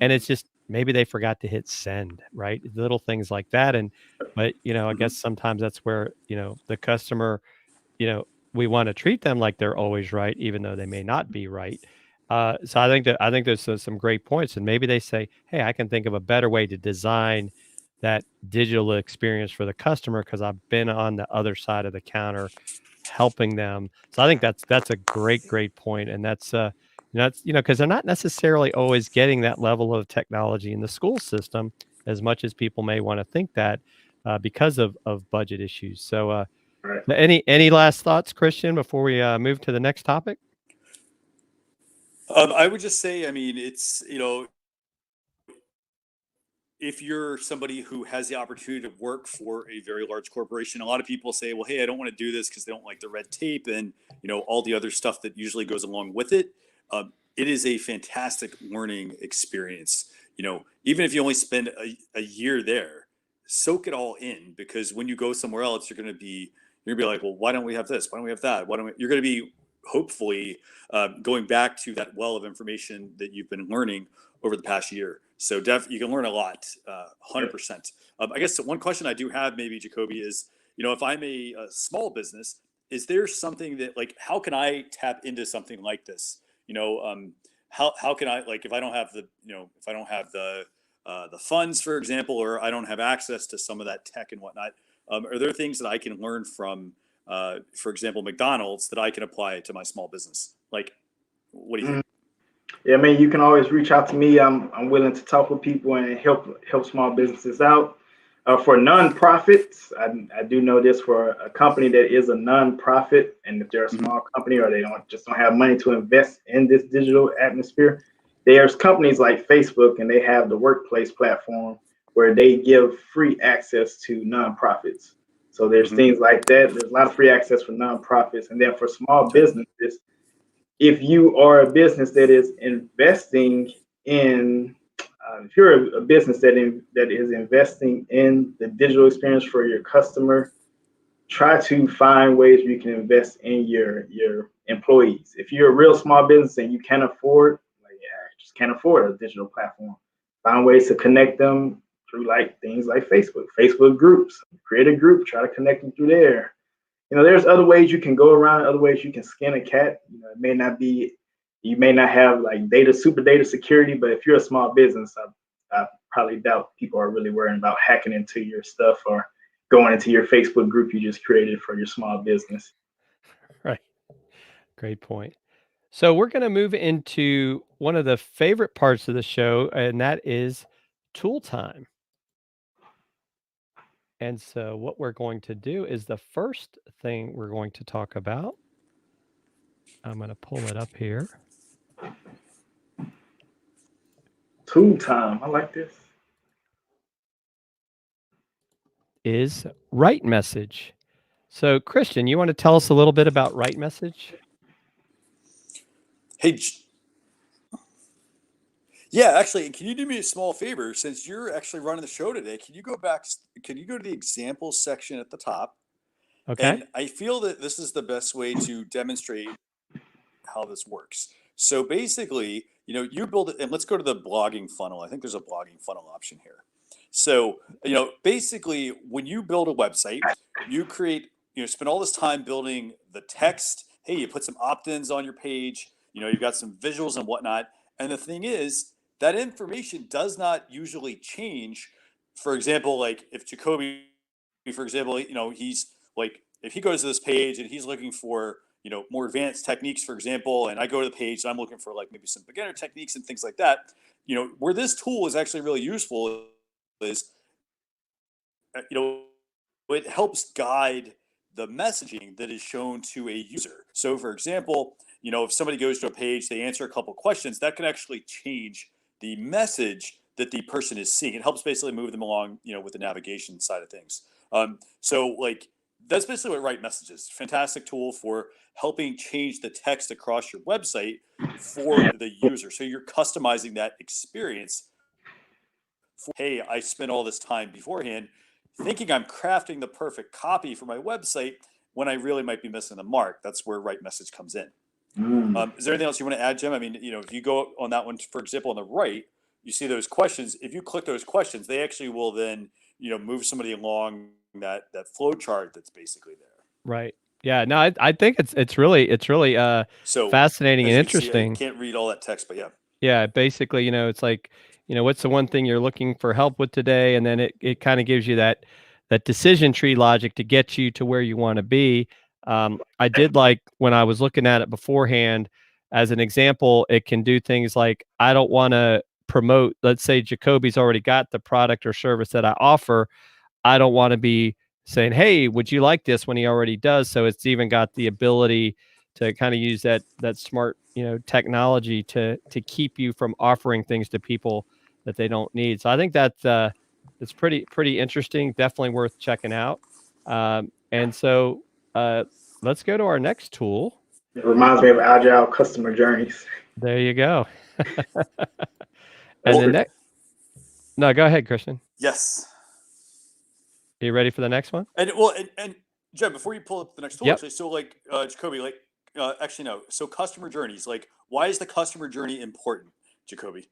and it's just maybe they forgot to hit send, right? Little things like that. But I guess sometimes that's where the customer, we want to treat them like they're always right, even though they may not be right. So I think there's some great points, and maybe they say, hey, I can think of a better way to design that digital experience for the customer because I've been on the other side of the counter helping them. So I think that's a great point, and that's because they're not necessarily always getting that level of technology in the school system as much as people may want to think that because of budget issues. So Right. any last thoughts, Christian, before we move to the next topic? I would just say, I mean, it's, if you're somebody who has the opportunity to work for a very large corporation, a lot of people say, well, hey, I don't want to do this because they don't like the red tape and, all the other stuff that usually goes along with it. It is a fantastic learning experience. Even if you only spend a year there, soak it all in, because when you go somewhere else, you're going to be like, well, why don't we have this? Why don't we have that? You're going to be hopefully going back to that well of information that you've been learning over the past year. So you can learn a lot, 100%. I guess one question I do have maybe, Jacoby, is, if I'm a small business, is there something that, like, how can I tap into something like this? How can I, like, if I don't have the funds, for example, or I don't have access to some of that tech and whatnot, are there things that I can learn from, for example, McDonald's that I can apply to my small business? Like, what do you think? Yeah, I mean, you can always reach out to me. I'm willing to talk with people and help small businesses out. For nonprofits, I do know this for a company that is a nonprofit, and if they're a small company or they don't have money to invest in this digital atmosphere, there's companies like Facebook, and they have the workplace platform where they give free access to nonprofits. So there's things like that. There's a lot of free access for nonprofits, and then for small businesses, if you are a business that is investing in if you're a business that is investing in the digital experience for your customer, try to find ways where you can invest in your employees. If you're a real small business and you can't afford, just can't afford a digital platform, find ways to connect them through things like Facebook groups. Create a group, try to connect them through there. There's other ways you can go around, other ways you can skin a cat. It may not be, you may not have super data security, but if you're a small business, I probably doubt people are really worrying about hacking into your stuff or going into your Facebook group you just created for your small business. Right. Great point. So we're going to move into one of the favorite parts of the show, and that is tool time. And so what we're going to do is the first thing we're going to talk about, I'm going to pull it up here. Tool time. I like this. Is RightMessage. So Christian, you want to tell us a little bit about RightMessage? Hey, yeah, actually, can you do me a small favor? Since you're actually running the show today, can you go to the examples section at the top? Okay. And I feel that this is the best way to demonstrate how this works. So basically, you build it, and let's go to the blogging funnel. I think there's a blogging funnel option here. So, basically, when you build a website, you create, spend all this time building the text. Hey, you put some opt-ins on your page. You've got some visuals and whatnot. And the thing is, that information does not usually change. For example, like if Jacoby, for example, he's like, if he goes to this page and he's looking for, more advanced techniques, for example, and I go to the page and I'm looking for maybe some beginner techniques and things like that, where this tool is actually really useful is, it helps guide the messaging that is shown to a user. So for example, if somebody goes to a page, they answer a couple questions, that can actually change the message that the person is seeing. It helps basically move them along, with the navigation side of things. So that's basically what RightMessage is. Fantastic tool for helping change the text across your website for the user. So you're customizing that experience. Hey, I spent all this time beforehand thinking I'm crafting the perfect copy for my website when I really might be missing the mark. That's where RightMessage comes in. Is there anything else you want to add, Jim? I mean, if you go on that one, for example, on the right, you see those questions. If you click those questions, they actually will then, move somebody along that flow chart that's basically there. Right. Yeah. No, I think it's really So fascinating and as you can see, interesting. I can't read all that text, but yeah. Yeah. Basically, it's like, what's the one thing you're looking for help with today? And then it kind of gives you that decision tree logic to get you to where you want to be. I did like when I was looking at it beforehand, as an example, it can do things like, I don't want to promote, let's say Jacobys already got the product or service that I offer. I don't want to be saying, hey, would you like this, when he already does. So it's even got the ability to kind of use that smart, technology to keep you from offering things to people that they don't need. So I think that's it's pretty interesting. Definitely worth checking out. And so let's go to our next tool. It reminds me of Agile customer journeys. There you go. And the next, no, go ahead, Christian. Yes. Are you ready for the next one? And Jen, before you pull up the next tool, actually, so Jacoby, actually no. So customer journeys, why is the customer journey important, Jacoby?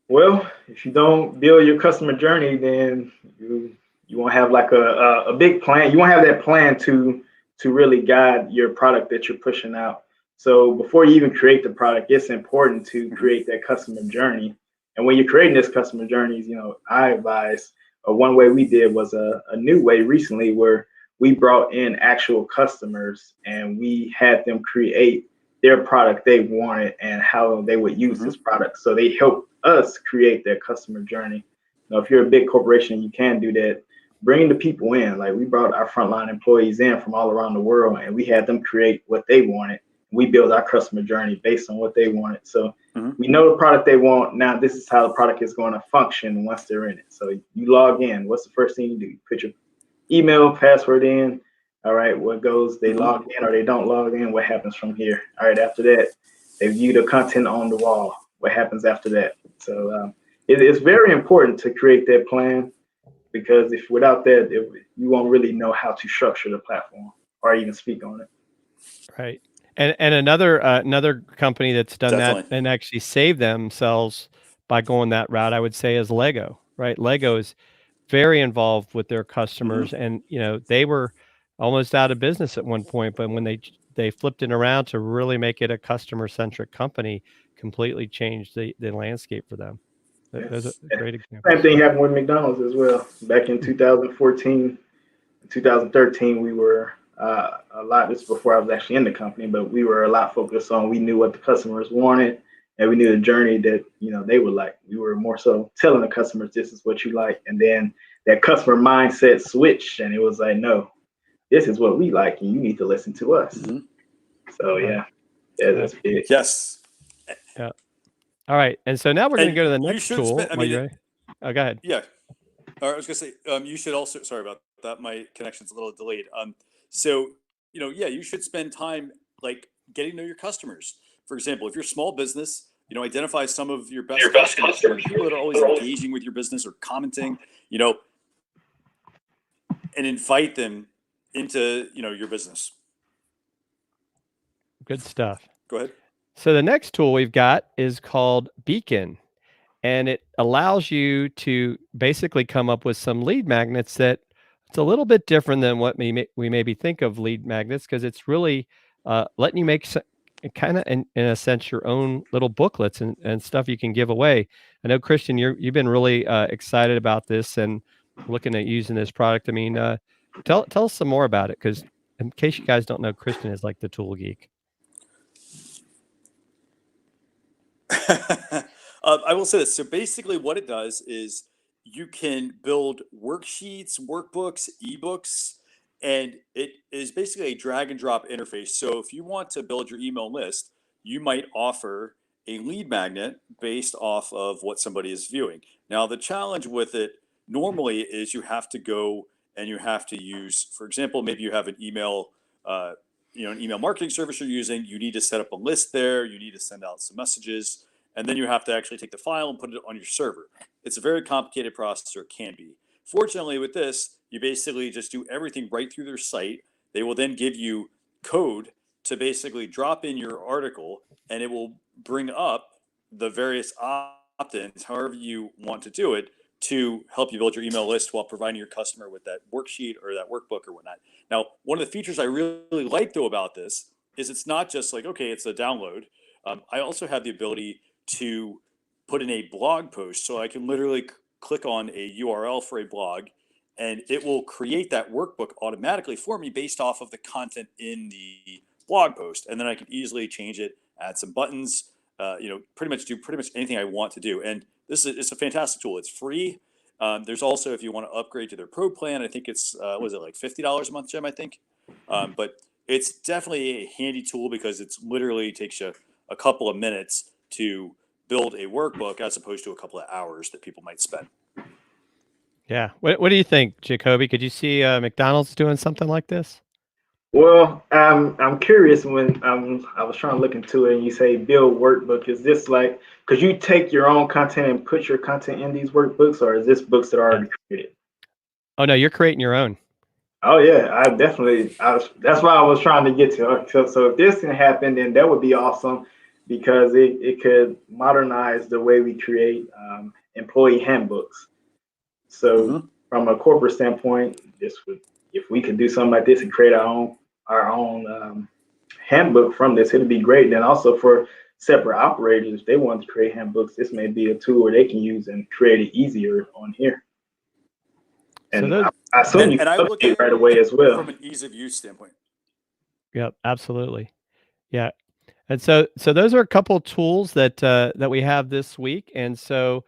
Well, if you don't build your customer journey, then you won't have a big plan. You won't have that plan to really guide your product that you're pushing out. So before you even create the product, it's important to create that customer journey. And when you're creating this customer journeys, I advise, one way we did was a new way recently where we brought in actual customers and we had them create their product they wanted and how they would use this product. So they helped us create their customer journey. Now, if you're a big corporation, you can do that. Bring the people in. Like, we brought our frontline employees in from all around the world, and we had them create what they wanted. We build our customer journey based on what they wanted. So we know the product they want. Now, this is how the product is going to function once they're in it. So you log in. What's the first thing you do? You put your email, password in. All right, what goes? They log in or they don't log in. What happens from here? All right, after that, they view the content on the wall. What happens after that? So it is very important to create that plan, because if without that, you won't really know how to structure the platform or even speak on it. Right. And another company that's done Definitely. that and actually saved themselves by going that route, I would say, is Lego. Right. Lego is very involved with their customers, and they were almost out of business at one point, but when they flipped it around to really make it a customer centric company, completely changed the landscape for them. Those are great examples. Same thing happened with McDonald's as well. Back in 2014, 2013, we were a lot, this is before I was actually in the company, but we were a lot focused on, we knew what the customers wanted, and we knew the journey that they would like. We were more so telling the customers, this is what you like. And then that customer mindset switched, and it was like, no, this is what we like, and you need to listen to us. So yeah, that's big. Yes. Yeah. All right. And so now we're going to go to the you next should tool. spend- I mean, you ready? Oh, go ahead. Yeah. All right, I was going to say, you should also, sorry about that. My connection's a little delayed. So, you should spend time like getting to know your customers. For example, if you're a small business, identify some of your best customers, people that are always engaging with your business or commenting, and invite them into, your business. Good stuff. Go ahead. So the next tool we've got is called Beacon, and it allows you to basically come up with some lead magnets that it's a little bit different than what we maybe think of lead magnets, because it's really letting you make kind of in a sense your own little booklets and stuff you can give away. I know, Christian, you've been really excited about this and looking at using this product. I mean, tell us some more about it, because in case you guys don't know, Christian is like the tool geek. I will say this. So basically what it does is you can build worksheets, workbooks, ebooks, and it is basically a drag and drop interface. So if you want to build your email list, you might offer a lead magnet based off of what somebody is viewing. Now, the challenge with it normally is you have to go and you have to use, for example, maybe you have an email, an email marketing service you're using. You need to set up a list there. You need to send out some messages. And then you have to actually take the file and put it on your server. It's a very complicated process, or it can be. Fortunately, with this, you basically just do everything right through their site. They will then give you code to basically drop in your article, and it will bring up the various opt-ins, however you want to do it, to help you build your email list while providing your customer with that worksheet or that workbook or whatnot. Now, one of the features I really like, though, about this is it's not just like, okay, it's a download. I also have the ability to put in a blog post, so I can literally click on a URL for a blog, and it will create that workbook automatically for me based off of the content in the blog post. And then I can easily change it, add some buttons, pretty much anything I want to do. And it's a fantastic tool. It's free. There's also, if you want to upgrade to their pro plan, I think it's was it like $50 a month, Jim? I think, but it's definitely a handy tool because it's literally takes you a couple of minutes to build a workbook as opposed to a couple of hours that people might spend. Yeah. What do you think, Jacoby? Could you see McDonald's doing something like this? Well, I'm curious. When I was trying to look into it, and you say build workbook, is this like, because you take your own content and put your content in these workbooks, or is this books that are already created? Oh no, you're creating your own. Oh yeah, that's why I was trying to get to. So if this can happen, then that would be awesome, because it could modernize the way we create employee handbooks. So from a corporate standpoint, if we could do something like this and create our own handbook from this, it'd be great. Then also for separate operators, if they want to create handbooks, this may be a tool where they can use and create it easier on here. And So I assume you can update it right away as well. From an ease of use standpoint. Yep, absolutely. Yeah. And so those are a couple of tools that we have this week. And so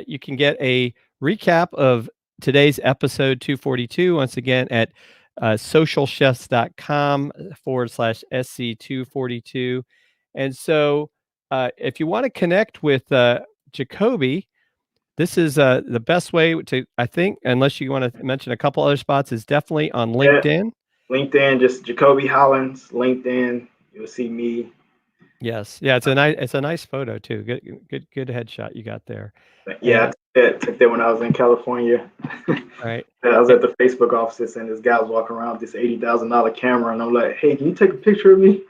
you can get a recap of today's episode 242, once again at socialchefs.com/SC242. And so if you want to connect with Jacoby, this is the best way to, I think, unless you want to mention a couple other spots, is definitely on LinkedIn. LinkedIn, just Jacobe Hollins, LinkedIn, you'll see me. Yes. Yeah, it's a nice photo too. Good headshot you got there. Yeah, I took that when I was in California. Right. I was at the Facebook offices and this guy was walking around with this $80,000 camera, and I'm like, "Hey, can you take a picture of me?"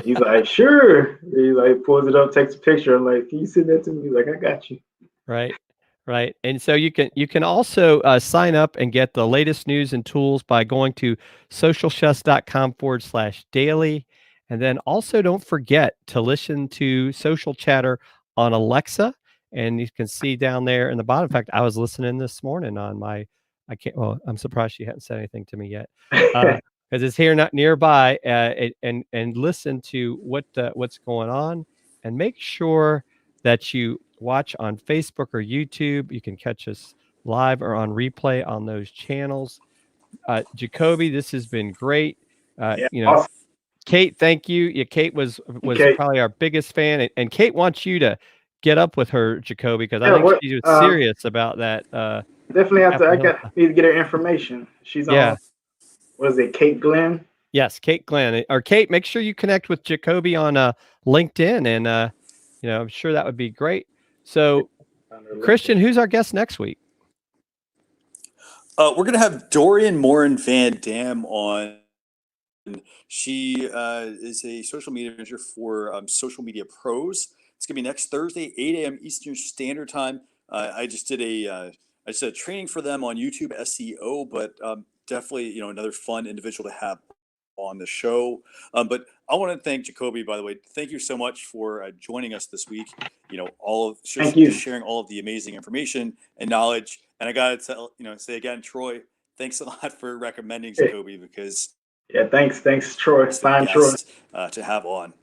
He's like, "Sure." He like pulls it up, takes a picture. I'm like, "Can you send that to me?" He's like, "I got you." Right. And so you can also sign up and get the latest news and tools by going to socialchefs.com/daily. And then also don't forget to listen to Social Chatter on Alexa. And you can see down there in the bottom. In fact, I was listening this morning on my, I'm surprised she hadn't said anything to me yet. Because it's here not nearby, and listen to what's going on, and make sure that you watch on Facebook or YouTube. You can catch us live or on replay on those channels. Jacoby, this has been great. Yeah, You know, awesome. Kate, thank you. Yeah, Kate was Kate. probably our biggest fan, and Kate wants you to get up with her, Jacoby, because I think she was serious about that. Definitely have to. Need to get her information. She's on. What is it, Kate Glenn? Yes, Kate Glenn. Or Kate, make sure you connect with Jacoby on LinkedIn, and I'm sure that would be great. So, Christian, who's our guest next week? We're going to have Dorian Morin Van Dam on. She is a social media manager for Social Media Pros. It's going to be next Thursday, 8 a.m. Eastern Standard Time. I just did a training for them on YouTube SEO, but definitely another fun individual to have on the show. But I want to thank Jacoby, by the way. Thank you so much for joining us this week. Sharing all of the amazing information and knowledge. And I got to say again, Troy, thanks a lot for recommending Jacoby, because thanks Troy, fine Troy, to have on.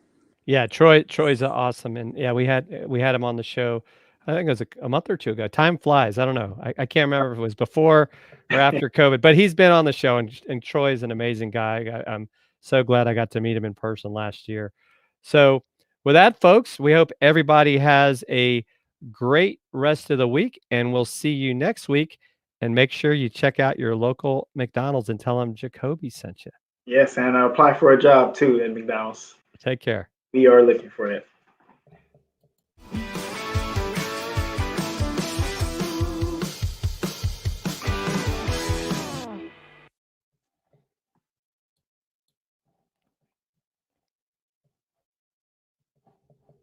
Yeah, Troy's awesome, and yeah, we had him on the show. I think it was a month or two ago. Time flies. I don't know. I can't remember if it was before or after COVID, but he's been on the show, and Troy's an amazing guy. I'm so glad I got to meet him in person last year. So with that, folks, we hope everybody has a great rest of the week, and we'll see you next week. And make sure you check out your local McDonald's and tell them Jacoby sent you. Yes, and apply for a job too at McDonald's. Take care. We are looking for it.